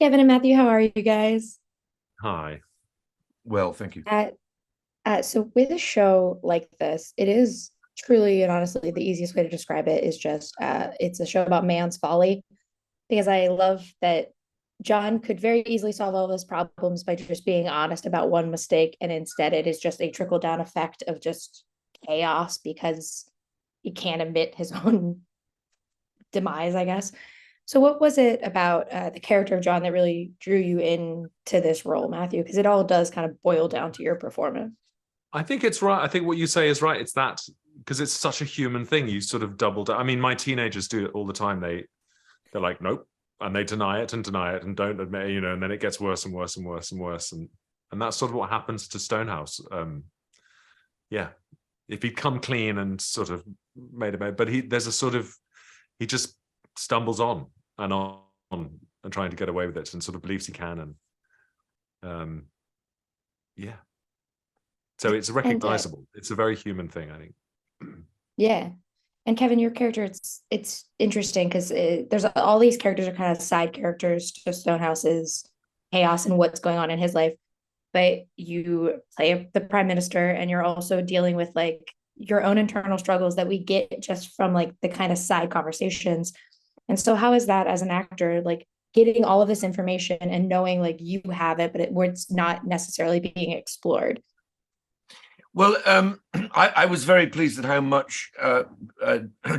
Kevin and Matthew, how are you guys? Hi. Well, thank you. Uh, so with a show like this, it is truly and honestly the easiest way to describe it is just it's a show about man's folly because I love that John could very easily solve all of his problems by just being honest about one mistake, and instead it is just a trickle down effect of just chaos because he can't admit his own demise, I guess. So, what was it about the character of John that really drew you into this role, Matthew? Because it all does kind of boil down to your performance. I think it's right. I think what you say is right. It's that because it's such a human thing. You sort of double down. I mean, my teenagers do it all the time. They're like, nope, and they deny it and don't admit, and then it gets worse and worse and worse and worse. And that's sort of what happens to Stonehouse. Yeah. If he'd come clean and sort of made it, but there's a sort of he just stumbles on and trying to get away with it and sort of believes he can. And yeah. So it's And recognizable. It's a very human thing, I think. yeah, and Kevin, your character, it's interesting because there's all these characters are kind of side characters to Stonehouse's chaos and what's going on in his life. But you play the prime minister, and you're also dealing with like your own internal struggles that we get just from like the kind of side conversations. And so, how is that as an actor, like getting all of this information and knowing like you have it, but where it's not necessarily being explored? Well, I was very pleased at how much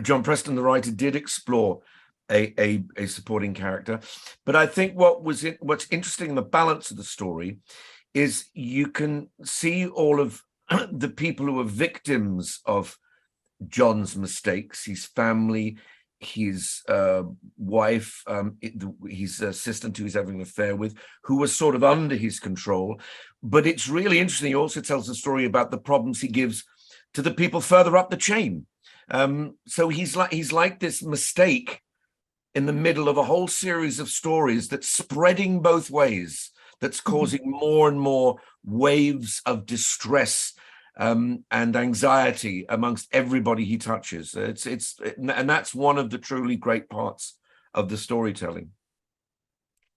John Preston, the writer, did explore a supporting character. But I think what's interesting in the balance of the story is you can see all of the people who are victims of John's mistakes, his family, his wife, his assistant who he's having an affair with, who was sort of under his control. But it's really interesting. He also tells a story about the problems he gives to the people further up the chain. So he's like this mistake in the middle of a whole series of stories that's spreading both ways, that's causing more and more waves of distress and anxiety amongst everybody he touches. And that's one of the truly great parts of the storytelling.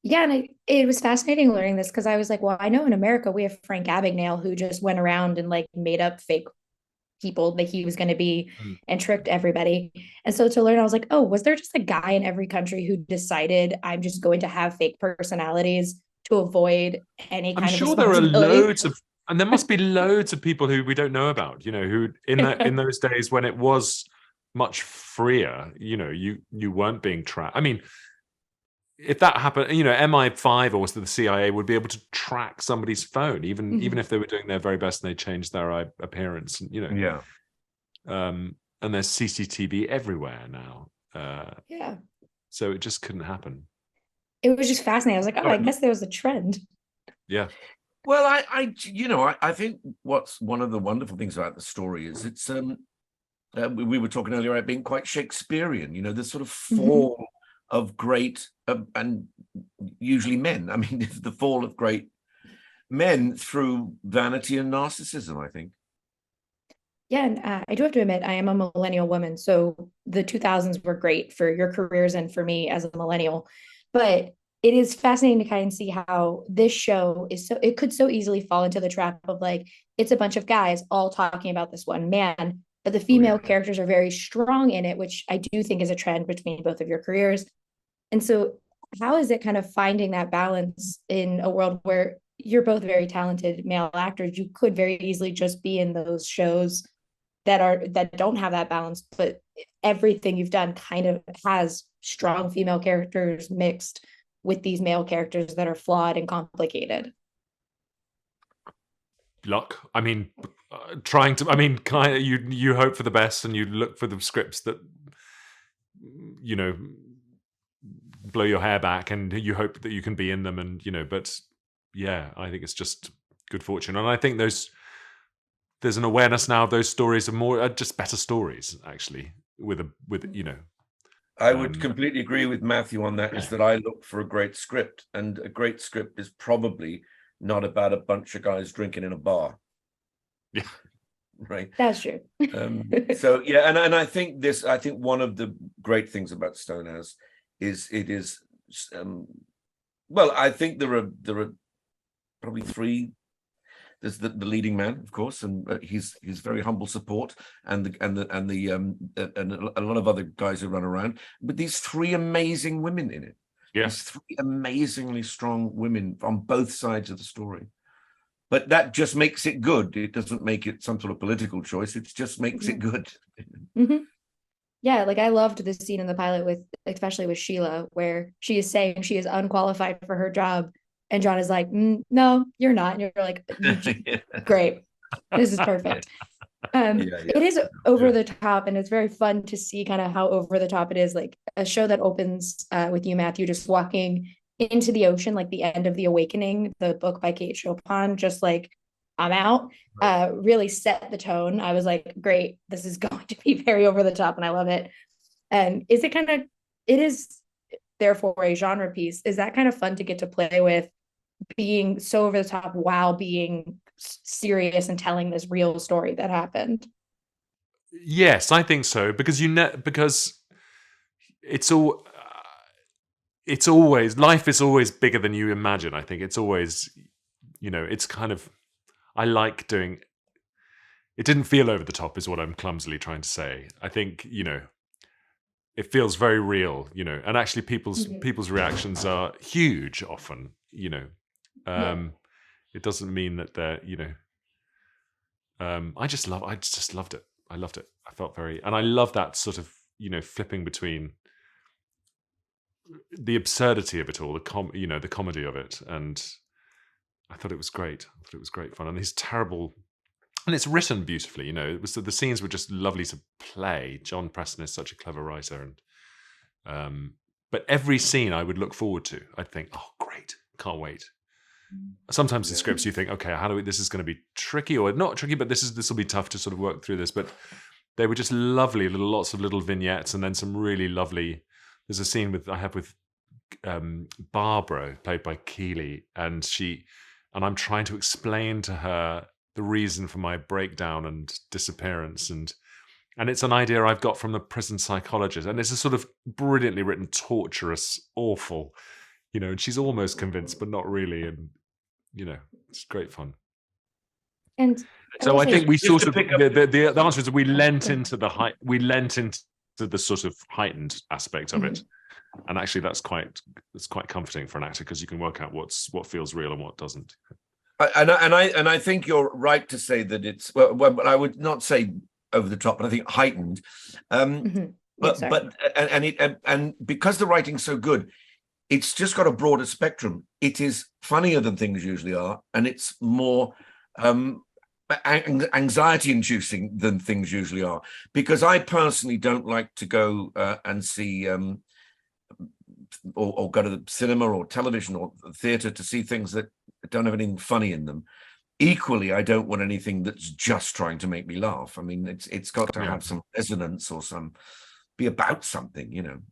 Yeah, and it was fascinating learning this because I was like, well, I know in America we have Frank Abagnale who just went around and like made up fake people that he was going to be Mm. and tricked everybody. And so to learn, I was like, oh, was there just a guy in every country who decided I'm just going to have fake personalities to avoid any I'm kind of sure there are responsibility? loads of, and there must be loads of people who we don't know about, who in those days when it was much freer, you weren't being tracked. I mean, if that happened, MI5 or the CIA would be able to track somebody's phone, even if they were doing their very best and they changed their appearance, Yeah. and there's CCTV everywhere now. Yeah. So it just couldn't happen. It was just fascinating. I was like, oh, I guess there was a trend. Yeah. Well, I think what's one of the wonderful things about the story is it's we were talking earlier about being quite Shakespearean, this sort of Mm-hmm. fall of great and usually men. I mean, the fall of great men through vanity and narcissism, I think. Yeah, and I do have to admit, I am a millennial woman. So the 2000s were great for your careers and for me as a millennial. But it is fascinating to kind of see how this show is so, it could so easily fall into the trap of like, it's a bunch of guys all talking about this one man, but the Oh, yeah. female characters are very strong in it, which I do think is a trend between both of your careers. And so, how is it kind of finding that balance in a world where you're both very talented male actors? You could very easily just be in those shows that don't have that balance, but everything you've done kind of has strong female characters mixed with these male characters that are flawed and complicated. Luck. I mean, trying to. I mean, kind of. You hope for the best and you look for the scripts that you know blow your hair back, and you hope that you can be in them, and But yeah, I think it's just good fortune, and I think there's an awareness now of those stories are more just better stories actually with. I would Um, completely agree with Matthew on that, is that I look for a great script, and a great script is probably not about a bunch of guys drinking in a bar, yeah, right? That's true. So yeah, and I think one of the great things about Stonehouse is it is um, Well, I think there are probably three. There's the leading man, of course, and he's very humble support, and a lot of other guys who run around. But these three amazing women in it. Yeah. These three amazingly strong women on both sides of the story. But that just makes it good. It doesn't make it some sort of political choice. It just makes it good. Mm-hmm. Yeah, like I loved this scene in the pilot with, especially with Sheila, where she is saying she is unqualified for her job, and John is like, "No, you're not." And you're like, Yeah. "Great, this is perfect." It is over the top, and it's very fun to see kind of how over the top it is. Like a show that opens with you, Matthew, just walking into the ocean, like the end of The Awakening, the book by Kate Chopin, just like I'm out, really set the tone. I was like, great, this is going to be very over the top, and I love it. And is it kind of, it is therefore a genre piece. Is that kind of fun to get to play with, being so over the top while being serious and telling this real story that happened? Yes, I think so, because because it's all it's always, life is always bigger than you imagine. I think it's always, it's kind of, I like doing, it didn't feel over the top is what I'm clumsily trying to say. I think, it feels very real, and actually people's reactions are huge often, it doesn't mean that they're, I just loved it. I loved it. I felt and I love that sort of, flipping between the absurdity of it all, the comedy of it, and I thought it was great. I thought it was great fun, and these terrible, and it's written beautifully. It was, the scenes were just lovely to play. John Preston is such a clever writer, and but every scene I would look forward to. I'd think, oh, great, can't wait. Sometimes in scripts you think, okay, this is going to be tricky or not tricky, but this will be tough to sort of work through this. But they were just lovely, lots of little vignettes, and then some really lovely. There's a scene I have with Barbara, played by Keeley, and I'm trying to explain to her the reason for my breakdown and disappearance, and it's an idea I've got from the prison psychologist, and it's a sort of brilliantly written, torturous, awful, and she's almost convinced, but not really, and it's great fun. And so I think we sort of the answer is we lent into the sort of heightened aspect of it, and actually that's quite comforting for an actor, because you can work out what feels real and what doesn't. And I think you're right to say that it's well I would not say over the top, but I think heightened. But because the writing's so good, it's just got a broader spectrum. It is funnier than things usually are, and it's more anxiety-inducing than things usually are. Because I personally don't like to go and see or go to the cinema or television or theatre to see things that don't have anything funny in them. Equally, I don't want anything that's just trying to make me laugh. I mean, it's got to have some resonance or be about something,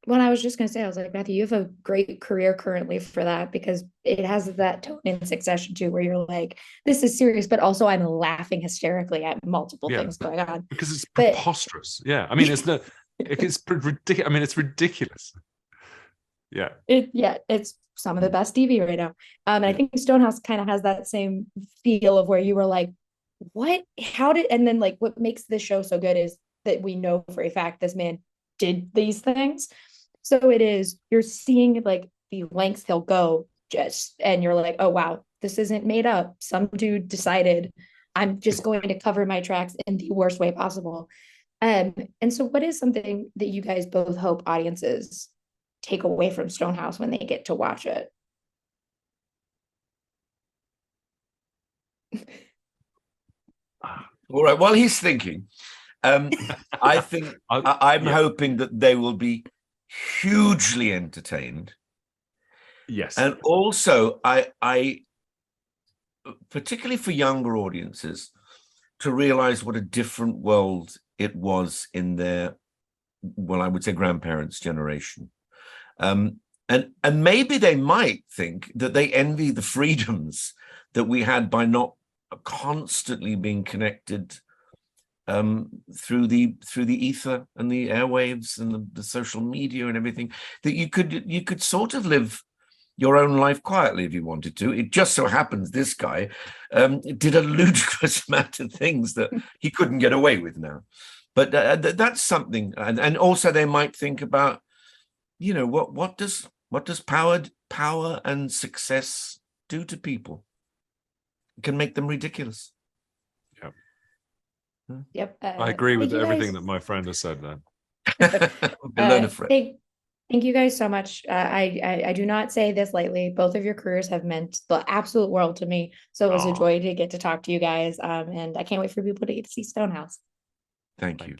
Well, I was just going to say, I was like, Matthew, you have a great career currently for that, because it has that tone in Succession too, where you're like, this is serious, but also I'm laughing hysterically at multiple things going on. Because it's preposterous. I mean, it's ridiculous. I mean, it's ridiculous. It's some of the best TV right now. And I think Stonehouse kind of has that same feel of where you were like, what, and then like what makes this show so good is that we know for a fact this man did these things. So you're seeing like the lengths he'll go and you're like, oh wow, this isn't made up. Some dude decided I'm just going to cover my tracks in the worst way possible. And so what is something that you guys both hope audiences take away from Stonehouse when they get to watch it? All right, while he's thinking, I think I'm hoping that they will be hugely entertained. Yes. And also, I particularly for younger audiences, to realize what a different world it was in their, well, I would say grandparents' generation. And maybe they might think that they envy the freedoms that we had by not constantly being connected through the ether and the airwaves and the social media and everything, that you could sort of live your own life quietly if you wanted to. It just so happens this guy did a ludicrous amount of things that he couldn't get away with now. But that's something, and also they might think about, what does power and success do to people? It can make them ridiculous. Yep. I agree with everything guys. that my friend has said then. Thank you guys so much. I do not say this lightly. Both of your careers have meant the absolute world to me. So it was a joy to get to talk to you guys. And I can't wait for people to get to see Stonehouse. Thank you.